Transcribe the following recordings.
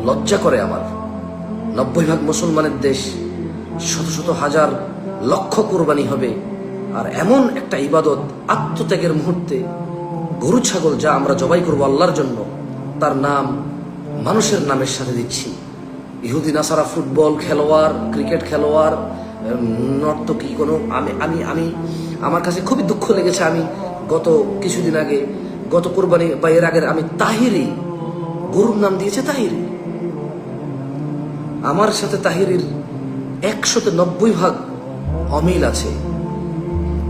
লজ্জা করে আমার। 90% মুসলমানের দেশ, শত শত হাজার লক্ষ কোরবানি হবে, আর এমন একটা ইবাদত আত্মত্যাগের মুহূর্তে গরু ছাগল যা আমরা জবাই করবো আল্লাহর জন্য, তার নাম মানুষের নামের সাথে দিচ্ছি। ইহুদি নাসারা ফুটবল খেলোয়াড়, ক্রিকেট খেলোয়াড়, নর্তকী কোনো আমি আমি আমি আমার কাছে খুবই দুঃখ লেগেছে। আমি গত কিছুদিন আগে, গত কোরবানি বা এর আগের, আমি তাহিরি, গরুর নাম দিয়েছে তাহিরি। আমার সাথে তাহিরির 190% অমিল আছে।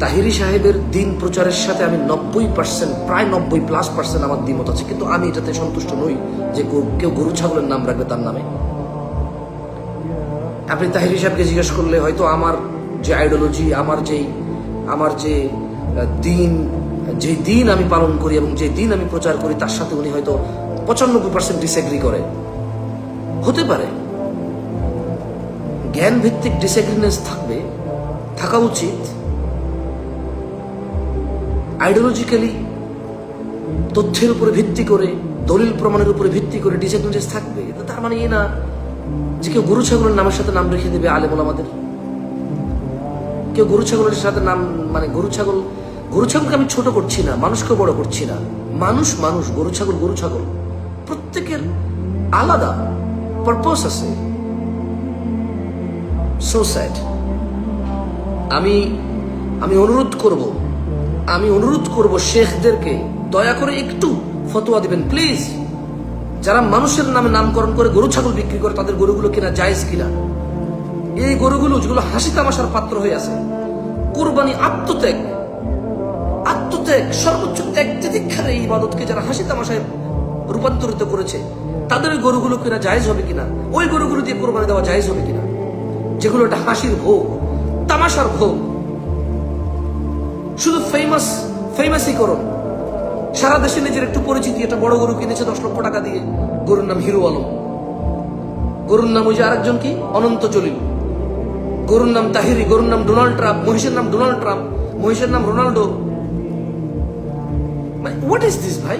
তাহিরি সাহেবের দিন প্রচারের সাথে আমি 90%, প্রায় 90+% আমার দ্বিমত আছে, কিন্তু আমি এটাতে সন্তুষ্ট নই যে কেউ গরু ছাগলের নাম রাখবে তার নামে। আপনি তাহিরি সাহেবকে জিজ্ঞেস করলে হয়তো আমার যে আইডিওলজি, আমার যে দিন আমি পালন করি এবং যে দিন আমি প্রচার করি, তার সাথে উনি হয়তো 95% ডিসএগ্রি করে, হতে পারে। জ্ঞান ভিত্তিক ডিসএগ্রিনেন্স থাকা উচিত। আইডিওলজিক্যালি তথ্যের উপরে ভিত্তি করে, দলিল প্রমাণের উপরে ভিত্তি করে ডিসএগ্রিনেন্স থাকবে। তার মানে এই না যে কেউ গরু ছাগলের নামের সাথে নাম রেখে দেবে আলেম ওলামাদের। কেউ গরু ছাগলের সাথে নাম, মানে গরু ছাগলকে আমি ছোট করছি না, মানুষকে বড় করছি না। মানুষ, গরু ছাগল প্রত্যেকের আলাদা পারপাস আছে। So sad. আমি অনুরোধ করব শেখদেরকে, দয়া করে একটু ফতোয়া দিবেন প্লিজ। যারা মানুষের নামে নামকরণ করে গরু ছাগল বিক্রি করে, তাদের গরুগুলো কিনা জায়েজ কিনা। এই গরুগুলো যেগুলো হাসি তামাশার পাত্র হয়ে আছে, কুরবানি আত্মত্যাগ, সর্বোচ্চ ত্যাগ তিতিক্ষার এই ইবাদতকে যারা হাসি তামাশায় রূপান্তরিত করেছে, তাদের গরুগুলো কিনা জায়েজ হবে কিনা, ওই গরুগুলো দিয়ে কোরবানি দেওয়া জায়েজ হবে কিনা, যেগুলো একটা হাসির ভোগ, তামাশার ভোগ, শুধু ফেমাসই করুন। সারা দেশে নিজের একটু পরিচিতি, একটা বড় গরু কিনেছে 10 লক্ষ টাকা দিয়ে, গরুর নাম হিরো আলম, গরুর নাম ওই যে আরেকজন কি অনন্ত জলিল, গরুর নাম তাহিরি, গরুর নাম ডোনাল্ড ট্রাম্প, মহিষের নাম ডোনাল্ড ট্রাম্প, মহিষের নাম রোনাল্ডো। হোয়াট ইজ দিস ভাই?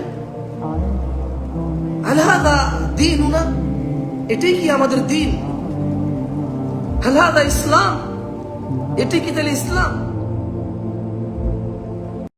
আলহাদা দীনুনা, এটাই কি আমাদের দিন? আলহাদা ইসলাম, এটাই কি তাহলে ইসলাম?